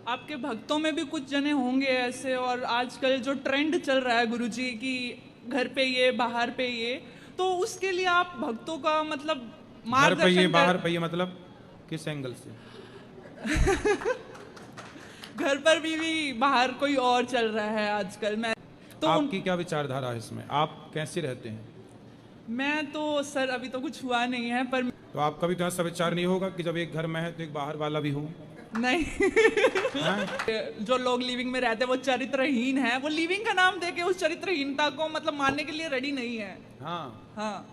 आपके भक्तों में भी कुछ जने होंगे ऐसे, और आजकल जो ट्रेंड चल रहा है गुरुजी कि घर पे ये बाहर पे ये, तो उसके लिए आप भक्तों का मतलब घर पे ये मार्गदर्शन बाहर पे ये मतलब किस एंगल से? घर पर भी बाहर कोई और चल रहा है आजकल। मैं तो आपकी क्या विचारधारा है इसमें? आप कैसे रहते हैं? मैं तो सर अभी तो कुछ हुआ नहीं है, पर तो आपका भी तो ऐसा विचार नहीं होगा कि जब एक घर में है तो एक बाहर वाला भी हो? नहीं। हैं? जो लोग लिविंग में रहते हैं वो चरित्रहीन है, वो लिविंग का नाम देके उस चरित्रहीनता को मतलब मानने के लिए रेडी नहीं है। हाँ, हाँ,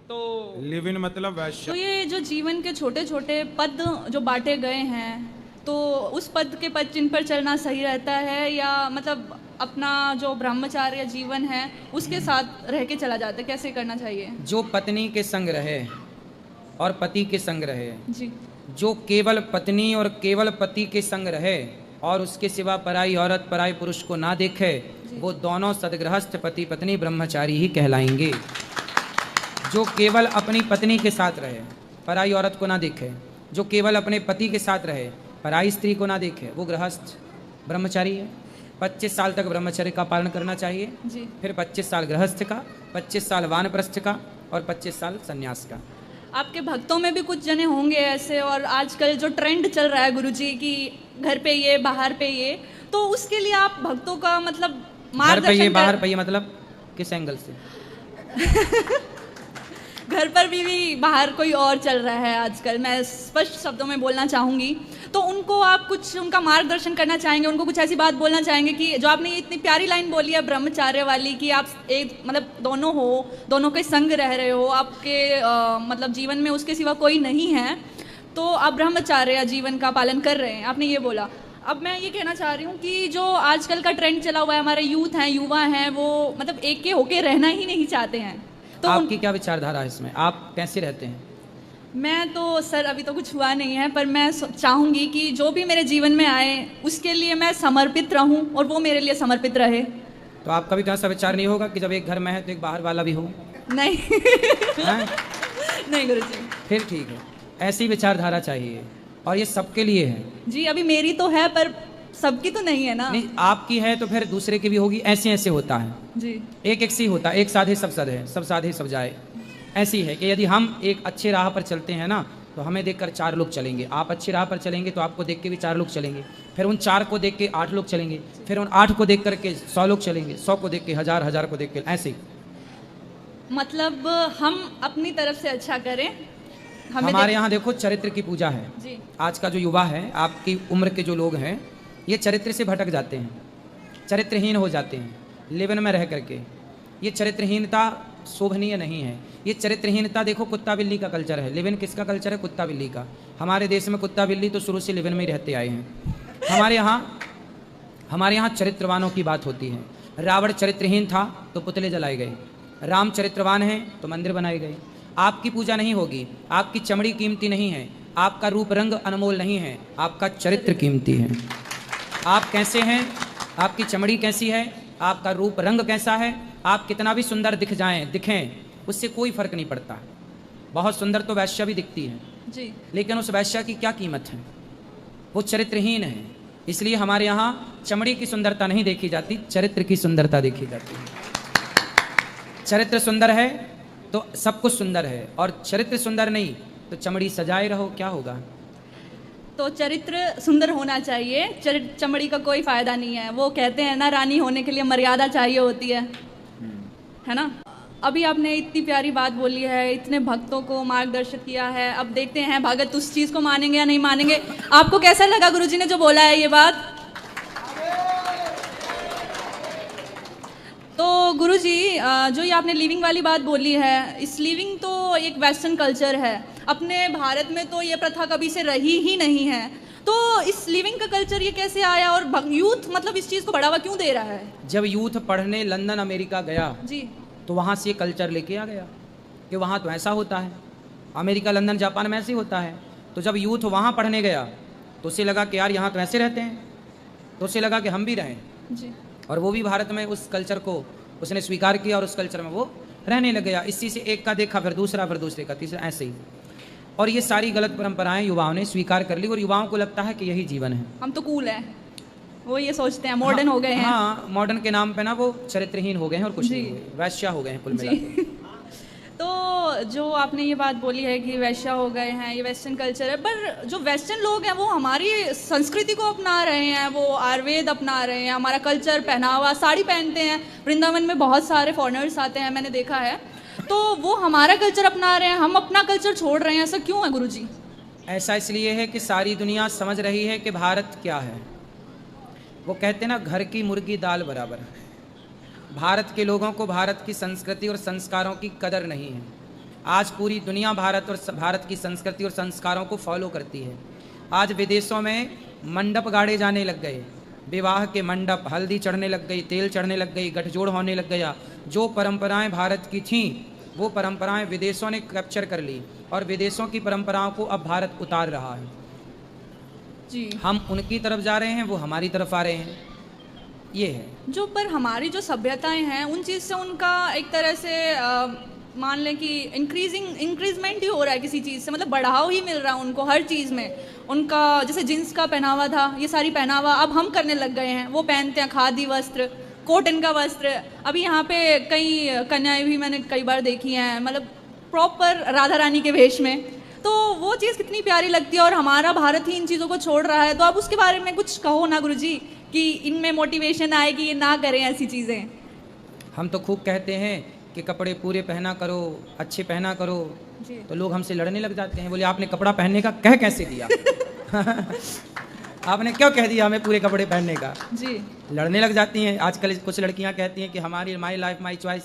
तो लिव इन मतलब तो वैश्य। ये जो जीवन के छोटे छोटे पद जो बांटे गए हैं, तो उस पद के पद चिन्ह पर चलना सही रहता है, या मतलब अपना जो ब्रह्मचार्य जीवन है उसके साथ रह के चला जाता है, कैसे करना चाहिए? जो पत्नी के संग रहे और पति के संग रहे, जी जो केवल पत्नी और केवल पति के संग रहे और उसके सिवा पराई औरत पराई पुरुष को ना देखे, वो दोनों सदगृहस्थ पति पत्नी ब्रह्मचारी ही कहलाएंगे। जो केवल अपनी पत्नी के साथ रहे, पराई औरत को ना देखे, जो केवल अपने पति के साथ रहे, पराई स्त्री को ना देखे, वो गृहस्थ ब्रह्मचारी है। 25 साल तक ब्रह्मचर्य का पालन करना चाहिए, जी। फिर 25 साल गृहस्थ का, 25 साल वानप्रस्थ का और 25 साल संन्यास का। आपके भक्तों में भी कुछ जने होंगे ऐसे, और आजकल जो ट्रेंड चल रहा है गुरुजी कि घर पे ये बाहर पे ये, तो उसके लिए आप भक्तों का मतलब घर पे मार्गदर्शन ये बाहर पे ये मतलब किस एंगल से? घर पर भी बाहर कोई और चल रहा है आजकल, मैं स्पष्ट शब्दों में बोलना चाहूँगी, तो उनको आप कुछ उनका मार्गदर्शन करना चाहेंगे, उनको कुछ ऐसी बात बोलना चाहेंगे कि जो आपने इतनी प्यारी लाइन बोली है ब्रह्मचार्य वाली, कि आप एक मतलब दोनों हो, दोनों के संग रह रहे हो, आपके मतलब जीवन में उसके सिवा कोई नहीं है, तो आप ब्रह्मचार्य जीवन का पालन कर रहे हैं, आपने ये बोला। अब मैं ये कहना चाह रही हूँ कि जो आजकल का ट्रेंड चला हुआ है, हमारे यूथ हैं, युवा हैं, वो मतलब एक के होके रहना ही नहीं चाहते हैं, तो आपकी क्या विचारधारा है इसमें? आप कैसे रहते हैं? मैं तो सर अभी तो कुछ हुआ नहीं है, पर मैं चाहूँगी कि जो भी मेरे जीवन में आए उसके लिए मैं समर्पित रहूँ और वो मेरे लिए समर्पित रहे। तो आपका भी तो ऐसा विचार नहीं होगा कि जब एक घर में है तो एक बाहर वाला भी हो? नहीं। हैं? नहीं गुरुजी। फिर ठीक है, ऐसी विचारधारा चाहिए और ये सबके लिए है। जी अभी मेरी तो है, पर सबकी तो नहीं है ना। नहीं, आपकी है तो फिर दूसरे की भी होगी, ऐसे ऐसे होता है। जी एक एक सी होता है, एक साधे सब सद है, सब साधे सब जाए। ऐसी है कि यदि हम एक अच्छे राह पर चलते हैं ना, तो हमें देखकर 4 लोग चलेंगे। आप अच्छी राह पर चलेंगे तो आपको देख के भी 4 लोग चलेंगे, फिर उन 4 को देख के 8 लोग चलेंगे, फिर उन 8 को देख करके 100 लोग चलेंगे, 100 को देख के 1000, 1000 को देख के ऐसे ही। मतलब हम अपनी तरफ से अच्छा करें। हमारे यहाँ देखो चरित्र की पूजा है। जी आज का जो युवा है, आपकी उम्र के जो लोग हैं, ये चरित्र से भटक जाते हैं, चरित्रहीन हो जाते हैं लेवन में रह करके। ये चरित्रहीनता शोभनीय नहीं है। ये चरित्रहीनता देखो कुत्ता बिल्ली का कल्चर है। लिविन किसका कल्चर है? कुत्ता बिल्ली का। हमारे देश में कुत्ता बिल्ली तो शुरू से लिविन में ही रहते आए हैं। हमारे यहाँ चरित्रवानों की बात होती है। रावण चरित्रहीन था तो पुतले जलाए गए, राम चरित्रवान है तो मंदिर बनाए गए। आपकी पूजा नहीं होगी, आपकी चमड़ी कीमती नहीं है, आपका रूप रंग अनमोल नहीं है, आपका चरित्र कीमती है। आप कैसे हैं, आपकी चमड़ी कैसी है, आपका रूप रंग कैसा है, आप कितना भी सुंदर दिखें, उससे कोई फर्क नहीं पड़ता। बहुत सुंदर तो वैश्या भी दिखती है जी, लेकिन उस वैश्या की क्या कीमत है? वो चरित्रहीन है। इसलिए हमारे यहाँ चमड़ी की सुंदरता नहीं देखी जाती, चरित्र की सुंदरता देखी जाती है। चरित्र सुंदर है तो सब कुछ सुंदर है, और चरित्र सुंदर नहीं तो चमड़ी सजाए रहो, क्या होगा? तो चरित्र सुंदर होना चाहिए, चमड़ी का कोई फायदा नहीं है। वो कहते हैं ना, रानी होने के लिए मर्यादा चाहिए होती है ना। अभी आपने इतनी प्यारी बात बोली है, इतने भक्तों को मार्गदर्शित किया है, अब देखते हैं भगत उस चीज़ को मानेंगे या नहीं मानेंगे। आपको कैसा लगा गुरुजी ने जो बोला है ये बात? तो गुरुजी जो ये आपने लिविंग वाली बात बोली है, इस लिविंग तो एक वेस्टर्न कल्चर है। अपने भारत में तो ये प्रथा कभी से रही ही नहीं है, तो इस लिविंग का कल्चर ये कैसे आया, और यूथ मतलब इस चीज़ को बढ़ावा क्यों दे रहा है? जब यूथ पढ़ने लंदन अमेरिका गया जी, तो वहाँ से ये कल्चर लेके आ गया कि वहाँ तो ऐसा होता है। अमेरिका, लंदन, जापान में ऐसे ही होता है। तो जब यूथ वहाँ पढ़ने गया तो उसे लगा कि यार यहाँ तो ऐसे रहते हैं, तो उसे लगा कि हम भी रहें, जी, और वो भी भारत में उस कल्चर को उसने स्वीकार किया और उस कल्चर में वो रहने लग गया। इसी से एक का देखा फिर दूसरा, फिर दूसरे का तीसरा, ऐसे ही। और ये सारी गलत परंपराएं युवाओं ने स्वीकार कर ली और युवाओं को लगता है कि यही जीवन है। हम तो कूल हैं, वो ये सोचते हैं मॉडर्न हो गए हैं। हाँ, मॉडर्न के नाम पे ना वो चरित्रहीन हो गए हैं और कुछ जी। नहीं हुए, वैश्या हो गए हैं कुल मिला जी। के। तो जो आपने ये बात बोली है कि वैश्या हो गए हैं, ये वेस्टर्न कल्चर है, पर जो वेस्टर्न लोग हैं वो हमारी संस्कृति को अपना रहे हैं, वो आयुर्वेद अपना रहे हैं, हमारा कल्चर, पहनावा, साड़ी पहनते हैं। वृंदावन में बहुत सारे फॉरेनर्स आते हैं, मैंने देखा है। तो वो हमारा कल्चर अपना रहे हैं, हम अपना कल्चर छोड़ रहे हैं, ऐसा क्यों है गुरुजी? ऐसा इसलिए है कि सारी दुनिया समझ रही है कि भारत क्या है। वो कहते हैं ना, घर की मुर्गी दाल बराबर। भारत के लोगों को भारत की संस्कृति और संस्कारों की कदर नहीं है। आज पूरी दुनिया भारत की संस्कृति और संस्कारों को फॉलो करती है। आज विदेशों में मंडप गाड़े जाने लग गए, विवाह के मंडप, हल्दी चढ़ने लग गई, तेल चढ़ने लग गई, गठजोड़ होने लग गया। जो परंपराएं भारत की थीं वो परंपराएं विदेशों ने कैप्चर कर ली और विदेशों की परंपराओं को अब भारत उतार रहा है। जी। हम उनकी तरफ जा रहे हैं, वो हमारी तरफ आ रहे हैं, ये है। जो पर हमारी जो सभ्यताएं हैं उन चीज़ से उनका एक तरह से मान लें कि इंक्रीजमेंट ही हो रहा है किसी चीज़ से, मतलब बढ़ाव ही मिल रहा है उनको हर चीज़ में। उनका जैसे जींस का पहनावा था, ये सारी पहनावा अब हम करने लग गए हैं। वो पहनते हैं खादी वस्त्र, कॉटन का वस्त्र। अभी यहाँ पे कई कन्याएं भी मैंने कई बार देखी हैं, मतलब प्रॉपर राधा रानी के वेश में। तो वो चीज़ कितनी प्यारी लगती है और हमारा भारत ही इन चीज़ों को छोड़ रहा है। तो आप उसके बारे में कुछ कहो ना गुरुजी, कि इनमें मोटिवेशन आए कि ये ना करें ऐसी चीज़ें। हम तो खूब कहते हैं कि कपड़े पूरे पहना करो, अच्छे पहना करो, जी। तो लोग हमसे लड़ने लग जाते हैं। बोले आपने कपड़ा पहनने का कह कैसे दिया? आपने क्यों कह दिया हमें पूरे कपड़े पहनने का? जी। लड़ने लग जाती हैं। आजकल कुछ लड़कियां कहती हैं कि हमारी माई लाइफ माई चॉइस,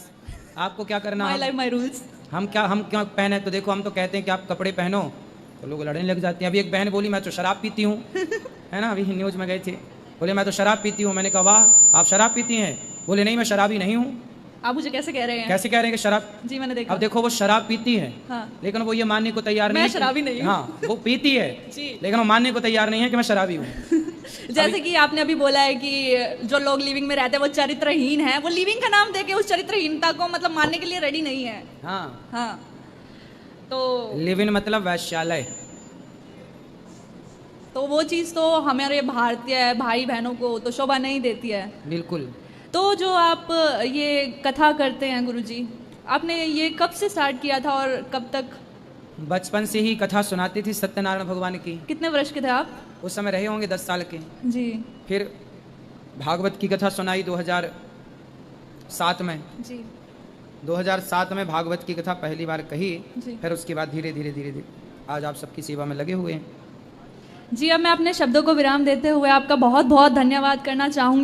आपको क्या करना, माई लाइफ माई रूल्स। हम क्यों पहने? तो देखो हम तो कहते हैं कि आप कपड़े पहनो, तो लोग लड़ने लग जाते हैं। अभी एक बहन बोली मैं तो शराब पीती हूँ, है ना, अभी न्यूज़ में गए थे, बोले मैं तो शराब पीती हूँ। मैंने कहा वाह, आप शराब पीती हैं? बोले नहीं, मैं शराबी नहीं हूँ। आप मुझे कैसे कह रहे हैं? कैसे कह रहे हैं कि शराब? जी मैंने देखा। अब देखो वो शराब पीती है, हाँ। लेकिन वो ये मानने को तैयार मैं नहीं है कि- शराबी नहीं हूँ। हाँ, वो पीती है जी। लेकिन वो मानने को तैयार नहीं है कि मैं शराबी हूँ। जैसे कि आपने अभी बोला है कि जो लोग लिविंग में रहते हैं वो चरित्रहीन है, वो लिविंग का नाम देके उस चरित्रहीनता को मतलब मानने के लिए रेडी नहीं है। हाँ, हाँ। तो लिव इन मतलब वैश्यालय। तो वो चीज़ तो हमारे भारतीय भाई बहनों को तो शोभा नहीं देती है। बिल्कुल। तो जो आप ये कथा करते हैं गुरुजी, आपने ये कब से स्टार्ट किया था और कब तक? बचपन से ही कथा सुनाती थी सत्यनारायण भगवान की। कितने वर्ष के थे आप? उस समय रहे होंगे 10 साल के। जी। फिर भागवत की कथा सुनाई 2007 में। जी। 2007 में भागवत की कथा पहली बार कही। जी। फिर उसके बाद धीरे धीरे आज आप सबकी सेवा में लगे हुए हैं। जी, अब मैं अपने शब्दों को विराम देते हुए आपका बहुत बहुत धन्यवाद करना चाहूँगी।